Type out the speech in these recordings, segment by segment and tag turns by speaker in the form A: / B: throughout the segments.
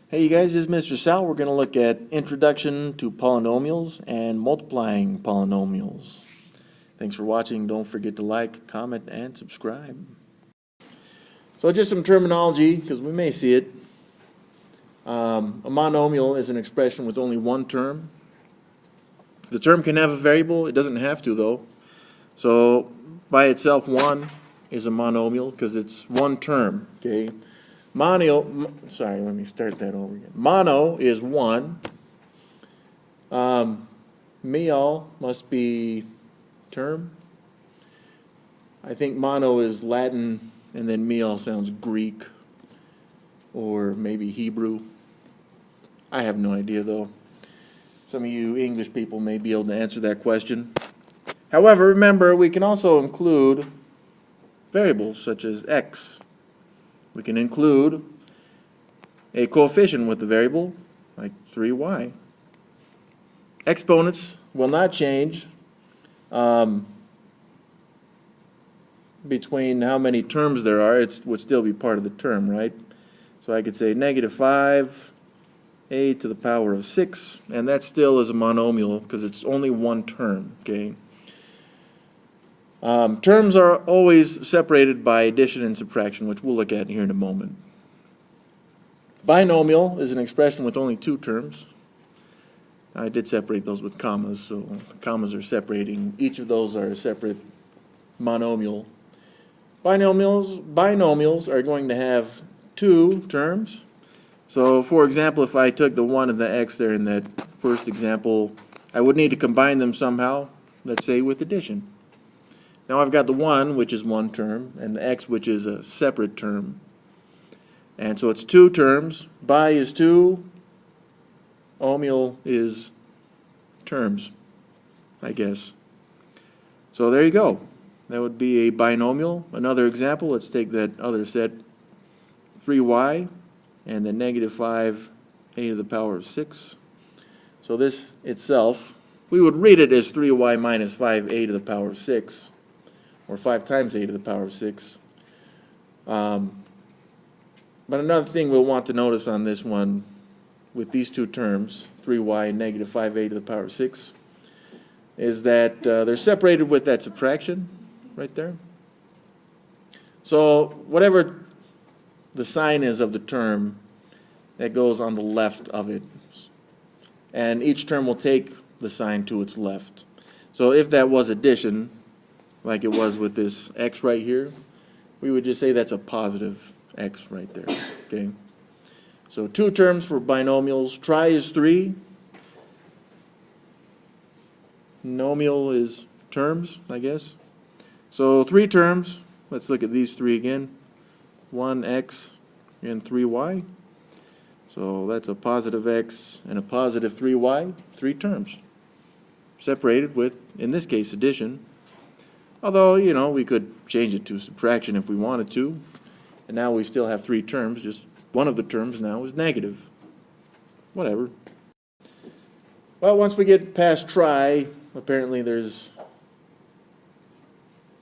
A: Hey you guys, this is Mr. Sal. We're going to look at Introduction to Polynomials and Multiplying Polynomials. Thanks for watching. Don't forget to like, comment, and subscribe. So just some terminology, because we may see it. A monomial is an expression with only one term. The term can have a variable. It doesn't have to, though. So by itself, 1 is a monomial because it's one term, okay? Sorry, let me start that over again. Mono is 1. Meal must be term. I think mono is Latin, and then meal sounds Greek or maybe Hebrew. I have no idea, though. Some of you English people may be able to answer that question. However, remember, we can also include variables such as x. We can include a coefficient with the variable, like 3y. Exponents will not change between how many terms there are. It would still be part of the term, right? So I could say negative 5a to the power of 6, and that still is a monomial because it's only one term, okay? Terms are always separated by addition and subtraction, which we'll look at here in a moment. Binomial is an expression with only two terms. I did separate those with commas, so the commas are separating. Each of those are a separate monomial. Binomials are going to have two terms. So, for example, if I took the 1 and the x there in that first example, I would need to combine them somehow, let's say with addition. Now I've got the 1, which is one term, and the x, which is a separate term. And so it's two terms. Bi is 2. Omial is terms, I guess. So there you go. That would be a binomial. Another example, let's take that other set, 3y, and then negative 5a to the power of 6. So this itself, we would read it as 3y minus 5a to the power of 6. Or 5 times a to the power of 6. But another thing we'll want to notice on this one, with these two terms, 3y and negative 5a to the power of 6, is that they're separated with that subtraction right there. So whatever the sign is of the term, that goes on the left of it. And each term will take the sign to its left. So if that was addition, like it was with this x right here, we would just say that's a positive x right there, okay? So two terms for binomials. Trie is 3. Nomial is terms, I guess. So 3 terms. Let's look at these 3 again. 1x and 3y. So that's a positive x and a positive 3y, 3 terms. Separated with, in this case, addition. Although, you know, we could change it to subtraction if we wanted to. And now we still have 3 terms. Just one of the terms now is negative. Whatever. Well, once we get past trie, apparently there's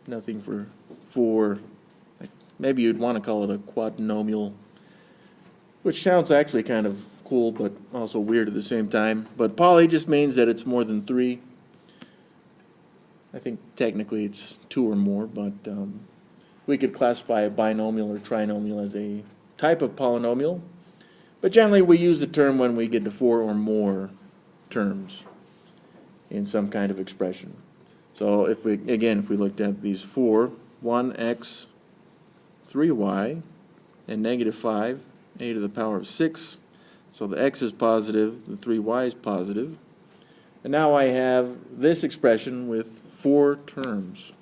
A: nothing for 4. Maybe you'd want to call it a quadrinomial, which sounds actually kind of cool, but also weird at the same time. But poly just means that it's more than 3. I think technically it's 2 or more, but we could classify a binomial or trinomial as a type of polynomial. But generally we use the term when we get to 4 or more terms in some kind of expression. So if we looked at these 4, 1x, 3y, and negative 5, a to the power of 6. So the x is positive, the 3y is positive. And now I have this expression with 4 terms.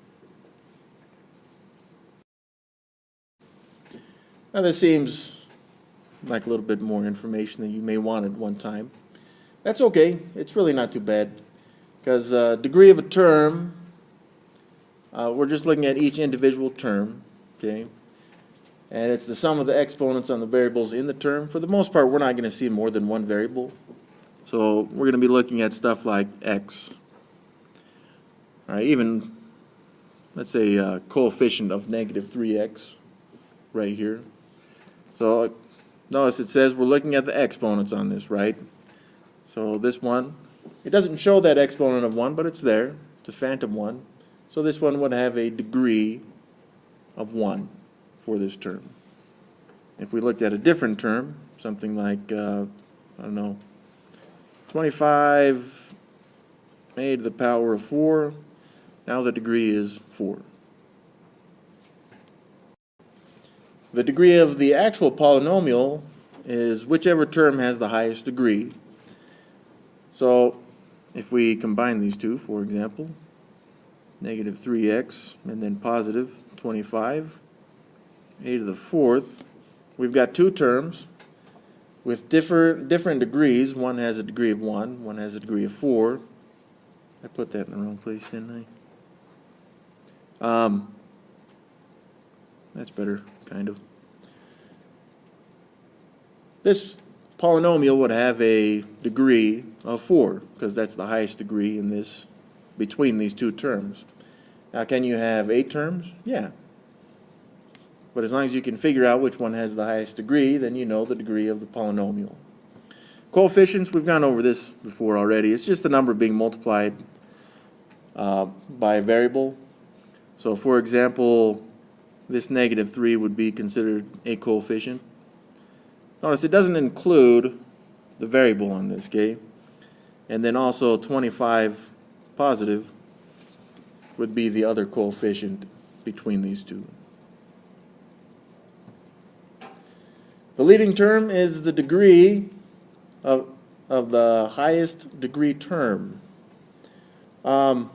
A: Now this seems like a little bit more information than you may want at one time. That's okay. It's really not too bad because degree of a term, we're just looking at each individual term, okay? And it's the sum of the exponents on the variables in the term. For the most part, we're not going to see more than one variable. So we're going to be looking at stuff like x. All right, even, let's say, a coefficient of negative 3x right here. So notice it says we're looking at the exponents on this, right? So this one, it doesn't show that exponent of 1, but it's there. It's a phantom 1. So this one would have a degree of 1 for this term. If we looked at a different term, something like, I don't know, 25 a to the power of 4, now the degree is 4. The degree of the actual polynomial is whichever term has the highest degree. So if we combine these two, for example, negative 3x and then positive 25 a to the 4th, we've got two terms with different degrees. One has a degree of 1, one has a degree of 4. I put that in the wrong place, didn't I? That's better, kind of. This polynomial would have a degree of 4, because that's the highest degree in this, between these two terms. Now, can you have 8 terms? Yeah. But as long as you can figure out which one has the highest degree, then you know the degree of the polynomial. Coefficients, we've gone over this before already. It's just the number being multiplied by a variable. So, for example, this negative 3 would be considered a coefficient. Notice it doesn't include the variable on this, okay? And then also 25 positive would be the other coefficient between these two. The leading term is the degree of the highest degree term. I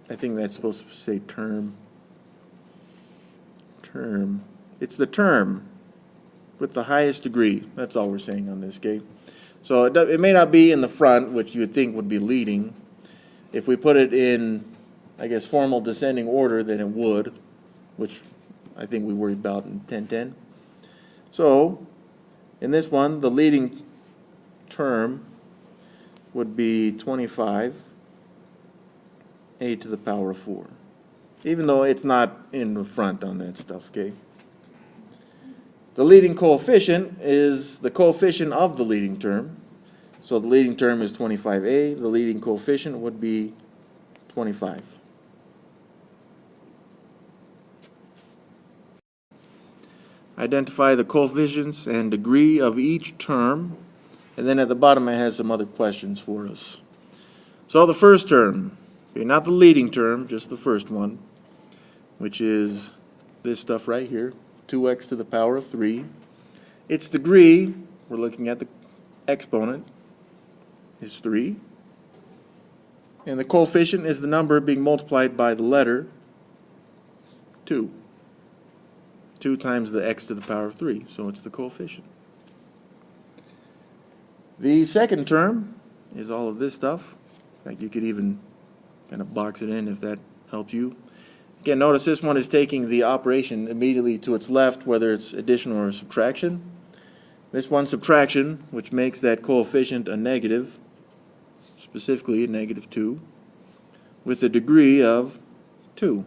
A: think that's supposed to say term. Term. It's the term with the highest degree. That's all we're saying on this, okay? So it may not be in the front, which you would think would be leading. If we put it in, I guess, formal descending order, then it would, which I think we worried about in 1010. So, in this one, the leading term would be 25 a to the power of 4, even though it's not in the front on that stuff, okay? The leading coefficient is the coefficient of the leading term. So the leading term is 25a. The leading coefficient would be 25. Identify the coefficients and degree of each term. And then at the bottom I have some other questions for us. So the first term, okay, not the leading term, just the first one, which is this stuff right here. 2x to the power of 3. Its degree, we're looking at the exponent, is 3. And the coefficient is the number being multiplied by the letter 2. 2 times the x to the power of 3, so it's the coefficient. The second term is all of this stuff. In fact, you could even kind of box it in if that helps you. Again, notice this one is taking the operation immediately to its left, whether it's addition or subtraction. This one's subtraction, which makes that coefficient a negative, specifically a negative 2, with a degree of 2.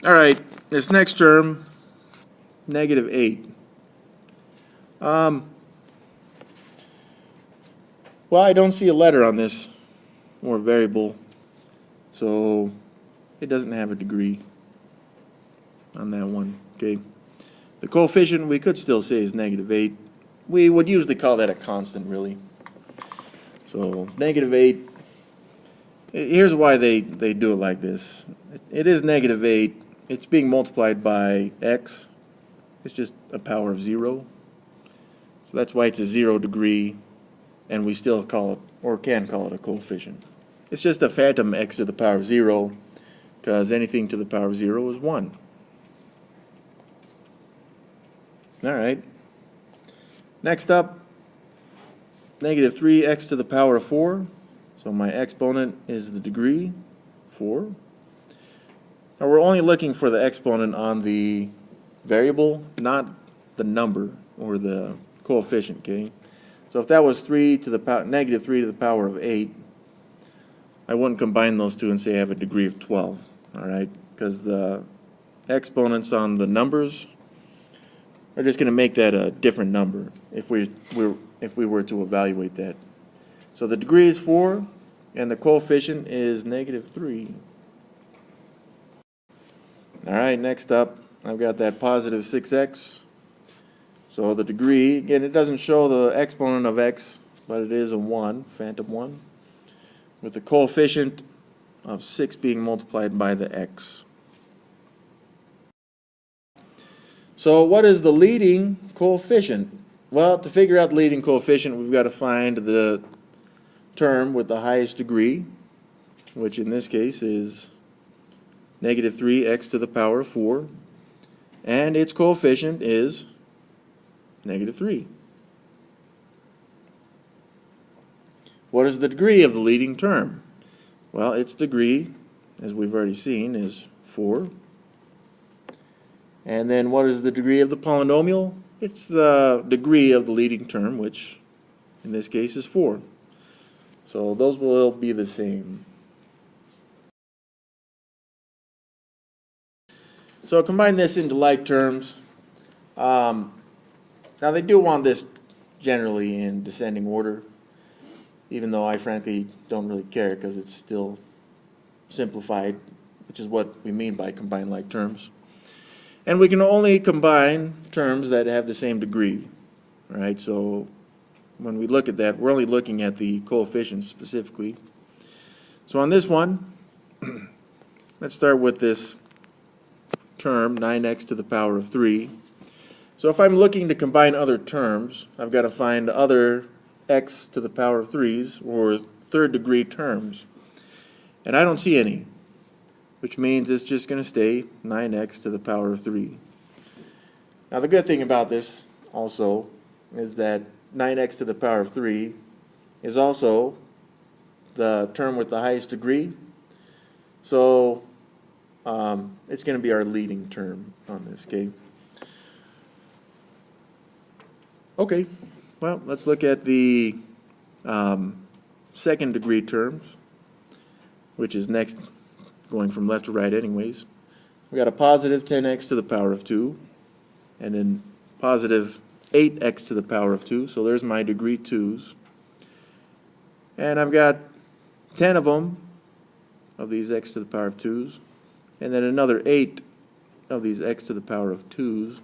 A: All right, this next term, negative 8. Well, I don't see a letter on this, or variable. So it doesn't have a degree on that one, okay? The coefficient we could still say is negative 8. We would usually call that a constant, really. So negative 8, here's why they do it like this. It is negative 8. It's being multiplied by x. It's just a power of 0. So that's why it's a 0 degree, and we still call it, or can call it, a coefficient. It's just a phantom x to the power of 0, because anything to the power of 0 is 1. All right. Next up, negative 3x to the power of 4. So my exponent is the degree, 4. Now we're only looking for the exponent on the variable, not the number or the coefficient, okay? So if that was 3 to the power, negative 3 to the power of 8, I wouldn't combine those two and say I have a degree of 12, all right? Because the exponents on the numbers, we're just going to make that a different number if we were to evaluate that. So the degree is 4, and the coefficient is -3. All right, next up, I've got that positive 6x. So the degree, again, it doesn't show the exponent of x, but it is a 1, phantom 1, with the coefficient of 6 being multiplied by the x. So what is the leading coefficient? Well, to figure out the leading coefficient, we've got to find the term with the highest degree, which in this case is -3x to the power of 4, and its coefficient is -3. What is the degree of the leading term? Well, its degree, as we've already seen, is 4. And then what is the degree of the polynomial? It's the degree of the leading term, which in this case is 4. So those will be the same. So combine this into like terms. Now they do want this generally in descending order, even though I frankly don't really care because it's still simplified, which is what we mean by combine like terms. And we can only combine terms that have the same degree, right? So when we look at that, we're only looking at the coefficients specifically. So on this one, let's start with this term, 9x to the power of 3. So if I'm looking to combine other terms, I've got to find other x to the power of 3's or third degree terms. And I don't see any, which means it's just going to stay 9x to the power of 3. Now the good thing about this also is that 9x to the power of 3 is also the term with the highest degree. So it's going to be our leading term on this, okay? Okay, well, let's look at the second degree terms, which is next, going from left to right anyways. We got a positive 10x to the power of 2, and then positive 8x to the power of 2, so there's my degree 2's. And I've got 10 of them, of these x to the power of 2's, and then another 8 of these x to the power of 2's.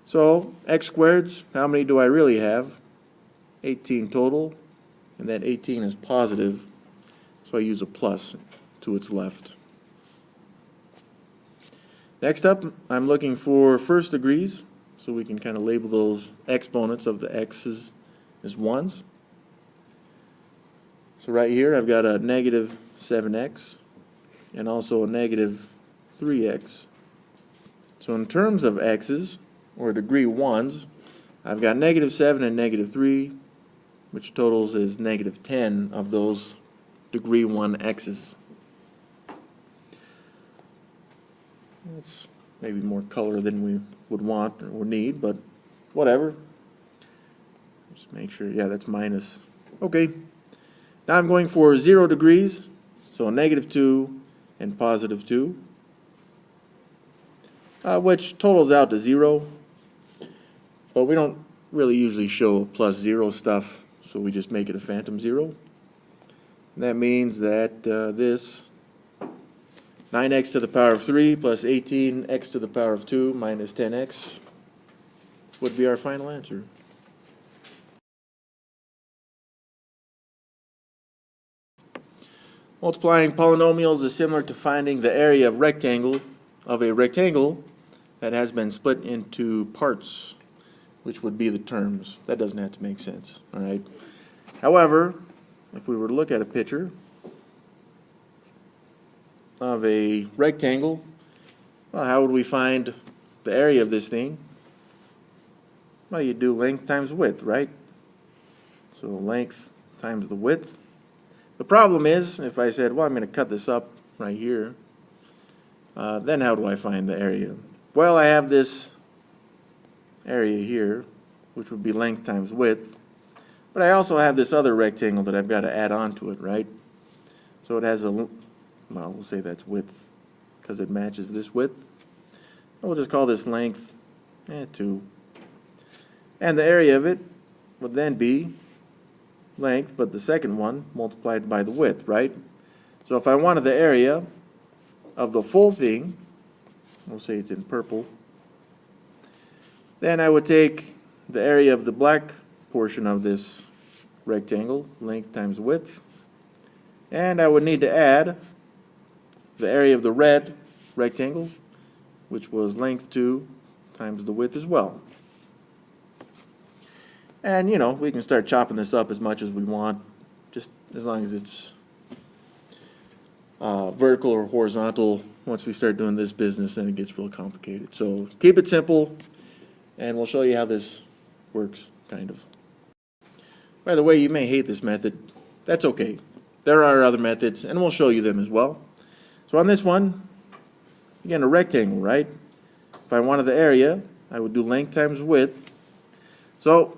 A: So x squareds, how many do I really have? 18 total, and that 18 is positive, so I use a plus to its left. Next up, I'm looking for first degrees, so we can kind of label those exponents of the x's as 1's. So right here I've got a negative 7x and also a negative 3x. So in terms of x's, or degree 1's, I've got negative 7 and negative 3, which totals is negative 10 of those degree 1 x's. That's maybe more color than we would want or need, but whatever. Just make sure, yeah, that's minus. Okay. Now I'm going for 0 degrees, so negative 2 and positive 2, which totals out to 0. But we don't really usually show plus 0 stuff, so we just make it a phantom 0. And that means that this 9x to the power of 3 plus 18x to the power of 2 minus 10x would be our final answer. Multiplying polynomials is similar to finding the area of a rectangle that has been split into parts, which would be the terms. That doesn't have to make sense, all right? However, if we were to look at a picture of a rectangle, well, how would we find the area of this thing? Well, you do length times width, right? So length times the width. The problem is, if I said, well, I'm going to cut this up right here, then how do I find the area? Well, I have this area here, which would be length times width, but I also have this other rectangle that I've got to add on to it, right? So it has a, well, we'll say that's width, because it matches this width. We'll just call this length 2. And the area of it would then be length, but the second one multiplied by the width, right? So if I wanted the area of the full thing, we'll say it's in purple, then I would take the area of the black portion of this rectangle, length times width, and I would need to add the area of the red rectangle, which was length 2 times the width as well. And we can start chopping this up as much as we want, just as long as it's vertical or horizontal. Once we start doing this business, then it gets real complicated. So keep it simple, and we'll show you how this works, kind of. By the way, you may hate this method. That's okay. There are other methods, and we'll show you them as well. So on this one, again, a rectangle, right? If I wanted the area, I would do length times width. So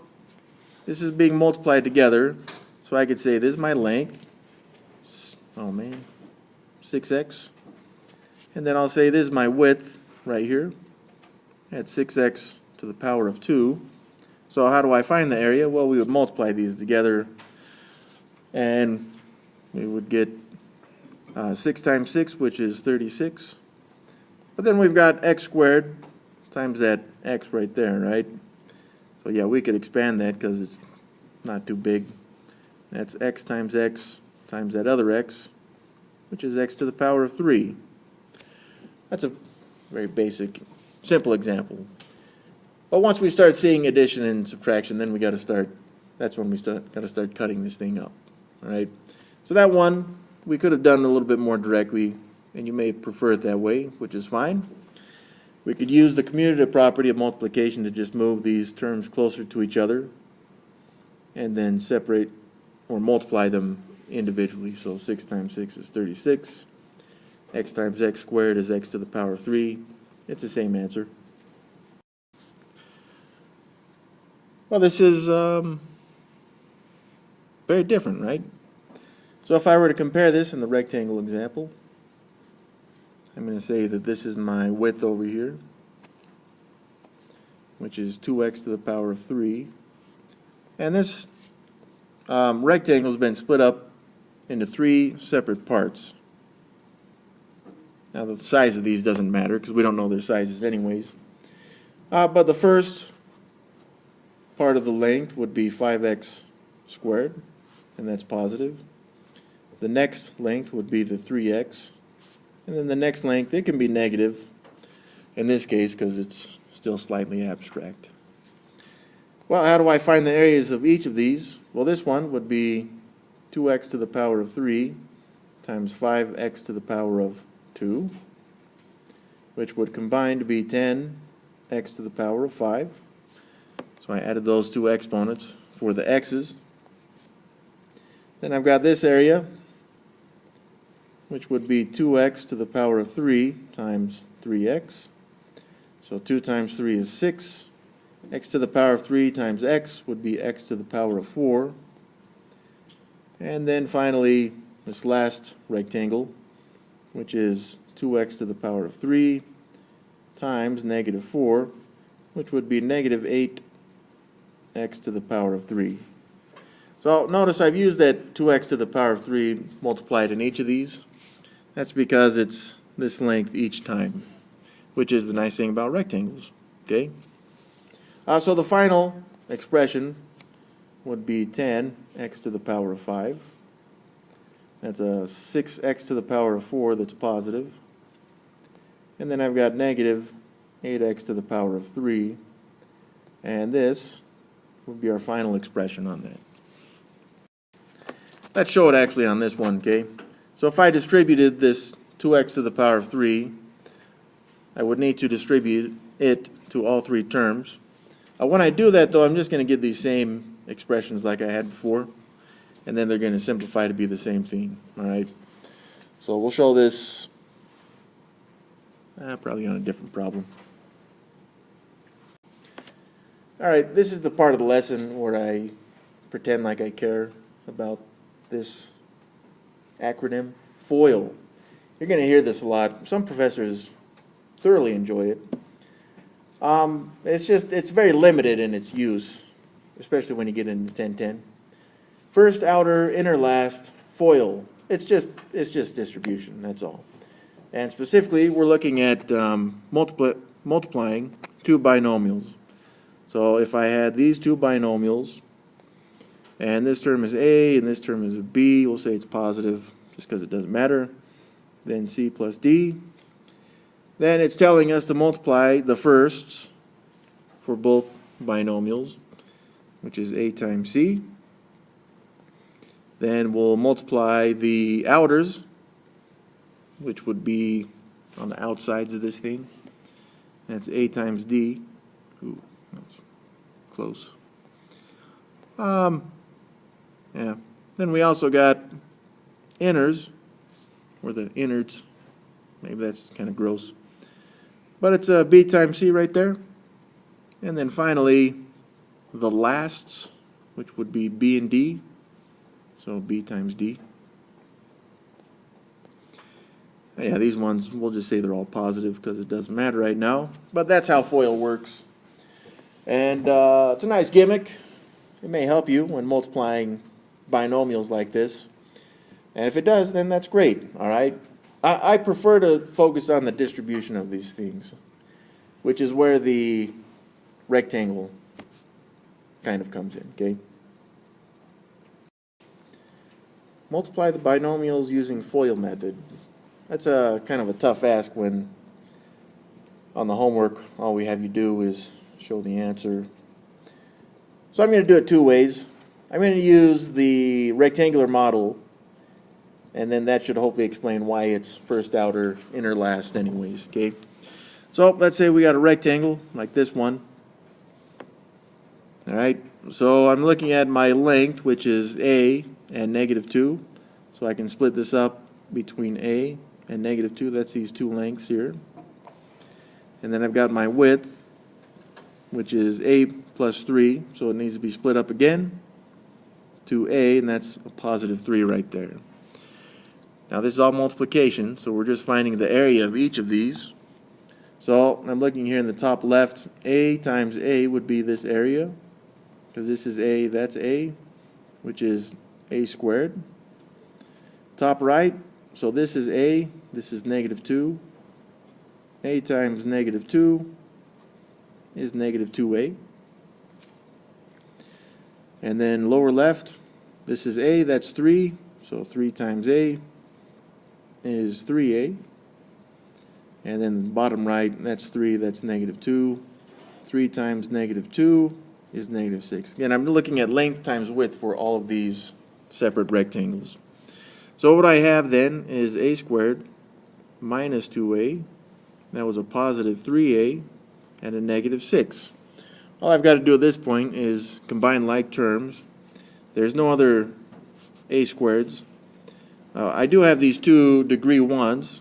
A: this is being multiplied together, so I could say this is my length, 6x, and then I'll say this is my width right here, at 6x to the power of 2. So how do I find the area? Well, we would multiply these together, and we would get 6 times 6, which is 36. But then we've got x squared times that x right there, right? So yeah, we could expand that because it's not too big. That's x times that other x, which is x to the power of 3. That's a very basic, simple example. But once we start seeing addition and subtraction, then we got to start. That's when we got to start cutting this thing up. All right. So that one we could have done a little bit more directly, and you may prefer it that way, which is fine. We could use the commutative property of multiplication to just move these terms closer to each other and then separate or multiply them individually. So 6 times 6 is 36. X times x squared is x to the power of 3. It's the same answer. Well, this is very different, right? So if I were to compare this in the rectangle example, I'm going to say that this is my width over here, which is 2x to the power of 3. And this rectangle has been split up into 3 separate parts. Now the size of these doesn't matter because we don't know their sizes anyways. But the first part of the length would be 5x squared, and that's positive. The next length would be the 3x. And then the next length, it can be negative in this case because it's still slightly abstract. Well, how do I find the areas of each of these? Well, this one would be 2x to the power of 3 times 5x to the power of 2, which would combine to be 10x to the power of 5. So I added those two exponents for the x's. Then I've got this area, which would be 2x to the power of 3 times 3x. So 2 times 3 is 6. X to the power of 3 times x would be x to the power of 4. And then finally, this last rectangle, which is 2x to the power of 3 times negative 4, which would be negative 8x to the power of 3. So notice I've used that 2x to the power of 3 multiplied in each of these. That's because it's this length each time, which is the nice thing about rectangles. Okay. So the final expression would be 10x to the power of 5. That's a 6x to the power of 4 that's positive. And then I've got negative 8x to the power of 3. And this would be our final expression on that. Let's show it actually on this one, okay? So if I distributed this 2x to the power of 3, I would need to distribute it to all 3 terms. When I do that, though, I'm just going to get these same expressions like I had before, and then they're going to simplify to be the same thing, all right? So we'll show this probably on a different problem. All right, this is the part of the lesson where I pretend like I care about this acronym, FOIL. You're going to hear this a lot. Some professors thoroughly enjoy it. It's very limited in its use, especially when you get into 1010. First, outer, inner, last, FOIL. It's just distribution, that's all. And specifically, we're looking at multiplying two binomials. So if I had these two binomials, and this term is A and this term is B, we'll say it's positive just because it doesn't matter. Then C plus D. Then it's telling us to multiply the firsts for both binomials, which is A times C. Then we'll multiply the outers, which would be on the outsides of this thing. That's A times D. Ooh, that's close. Yeah. Then we also got inners, or the innards. Maybe that's kind of gross. But it's a B times C right there. And then finally, the lasts, which would be B and D. So B times D. Yeah, these ones, we'll just say they're all positive because it doesn't matter right now. But that's how FOIL works. And it's a nice gimmick. It may help you when multiplying binomials like this. And if it does, then that's great, all right? I prefer to focus on the distribution of these things, which is where the rectangle kind of comes in, okay? Multiply the binomials using FOIL method. That's a kind of a tough ask when on the homework all we have you do is show the answer. So I'm going to do it two ways. I'm going to use the rectangular model, and then that should hopefully explain why it's first, outer, inner, last anyways, okay? So let's say we got a rectangle like this one. All right, so I'm looking at my length, which is A and -2. So I can split this up between A and -2. That's these two lengths here. And then I've got my width, which is A plus 3. So it needs to be split up again to A, and that's a +3 right there. Now this is all multiplication, so we're just finding the area of each of these. So I'm looking here in the top left, A times A would be this area, because this is A, that's A, which is A squared. Top right, so this is A, this is -2. A times -2 is -2A. And then lower left, this is A, that's 3, so 3 times A is 3A. And then bottom right, that's 3, that's -2. 3 times -2 is -6. Again, I'm looking at length times width for all of these separate rectangles. So what I have then is A squared minus 2A. That was a +3A and a -6. All I've got to do at this point is combine like terms. There's no other A squareds. I do have these two degree 1s,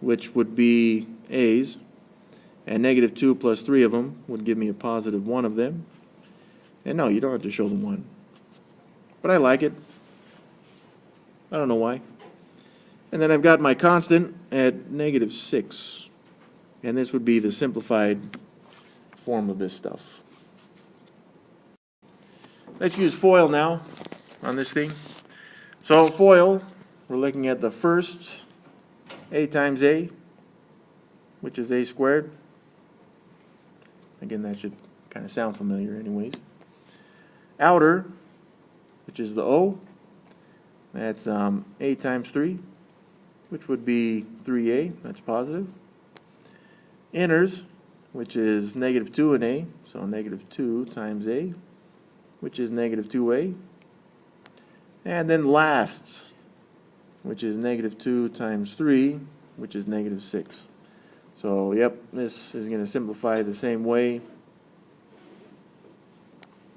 A: which would be A's, and -2 plus 3 of them would give me a +1 of them. And no, you don't have to show the 1. But I like it. I don't know why. And then I've got my constant at -6. And this would be the simplified form of this stuff. Let's use FOIL now on this thing. So FOIL, we're looking at the first A times A, which is A squared. Again, that should kind of sound familiar anyways. Outer, which is the O, that's A times 3, which would be 3A, that's positive. Inners, which is -2 in A, so -2 times A, which is -2A. And then lasts, which is -2 times 3, which is -6. So, yep, this is going to simplify the same way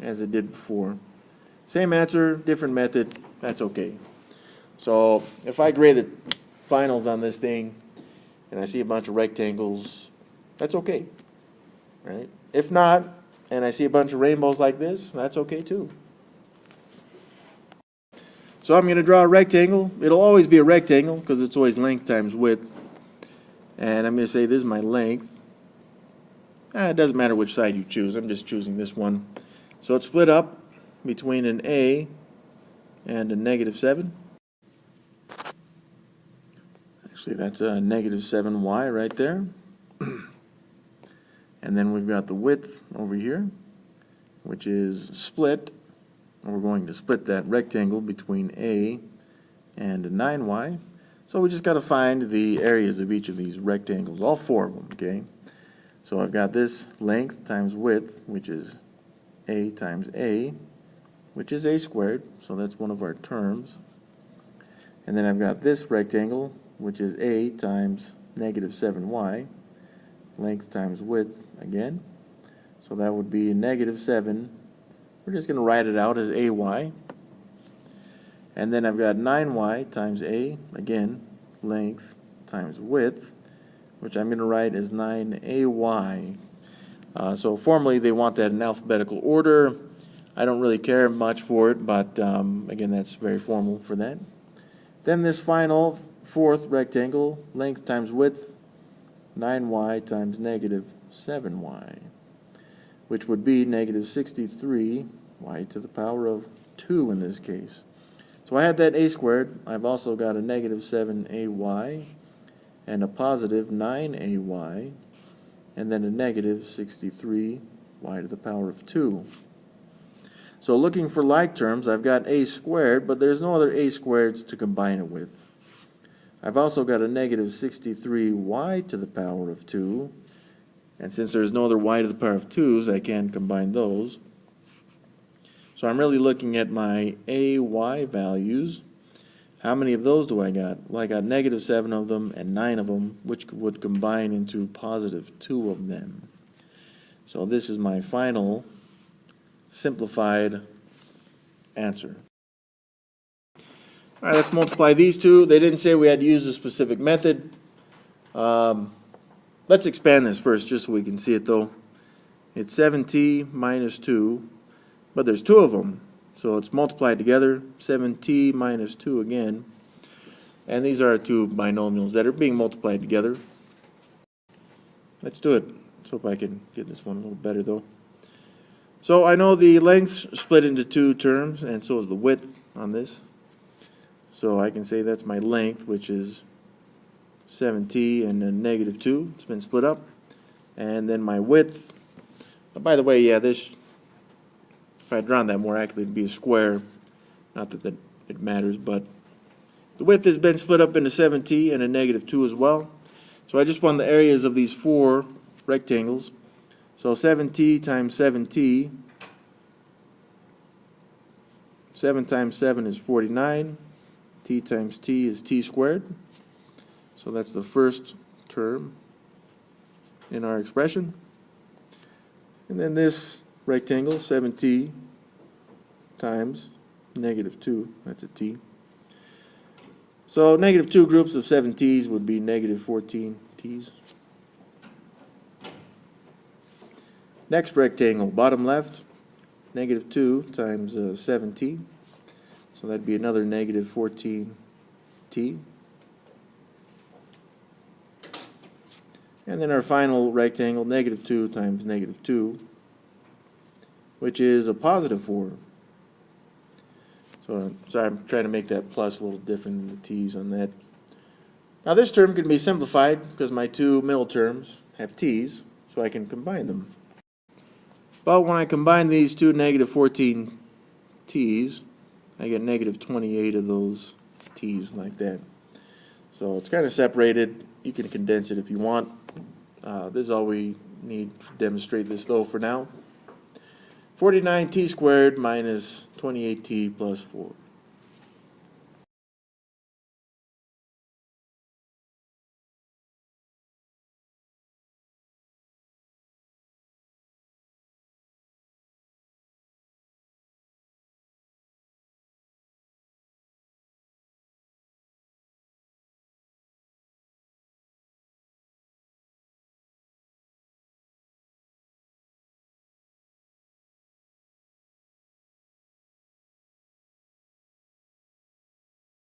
A: as it did before. Same answer, different method, that's okay. So, if I grade the finals on this thing and I see a bunch of rectangles, that's okay, right? If not, and I see a bunch of rainbows like this, that's okay too. So I'm going to draw a rectangle. It'll always be a rectangle because it's always length times width. And I'm going to say this is my length. It doesn't matter which side you choose. I'm just choosing this one. So it's split up between an a and a -7. Actually, that's a -7y right there. And then we've got the width over here, which is split. And we're going to split that rectangle between a and a 9y. So we just got to find the areas of each of these rectangles, all four of them, okay? So I've got this length times width, which is a times a, which is a squared, so that's one of our terms. And then I've got this rectangle, which is a times -7y, length times width again. So that would be -7. We're just going to write it out as ay. And then I've got 9y times a, again, length times width, which I'm going to write as 9ay. So formally they want that in alphabetical order. I don't really care much for it, but again, that's very formal for that. Then this final fourth rectangle, length times width, 9y times -7y, which would be -63y to the power of 2 in this case. So I had that a squared. I've also got a -7ay and a positive 9ay, and then a -63y to the power of 2. So looking for like terms, I've got a squared, but there's no other a squareds to combine it with. I've also got a -63y to the power of 2, and since there's no other y to the power of 2's, I can't combine those. So I'm really looking at my ay values. How many of those do I got? Well, I got -7 of them and 9 of them, which would combine into +2 of them. So this is my final simplified answer. All right, let's multiply these two. They didn't say we had to use a specific method. Let's expand this first just so we can see it though. It's 7t minus 2, but there's two of them. So it's multiplied together, 7t minus 2 again. And these are our two binomials that are being multiplied together. Let's do it. Let's hope I can get this one a little better though. So I know the length's split into two terms, and so is the width on this. So I can say that's my length, which is 7t and then -2. It's been split up. And then my width, oh, by the way, yeah, this, if I'd drawn that more accurately, it'd be a square. Not that it matters, but the width has been split up into 7t and a -2 as well. So I just want the areas of these four rectangles. So 7t times 7t, 7 times 7 is 49, t times t is t squared. So that's the first term in our expression. And then this rectangle, 7t times -2, that's a t. So -2 groups of 7t's would be -14t's. Next rectangle, bottom left, -2 times 7t. So that'd be another -14t. And then our final rectangle, -2 times -2, which is a +4. So sorry, I'm trying to make that plus a little different than the t's on that. Now this term can be simplified because my two middle terms have t's, so I can combine them. But when I combine these two -14t's, I get -28 of those t's like that. So it's kind of separated. You can condense it if you want. This is all we need to demonstrate this though for now. 49t squared minus 28t plus 4.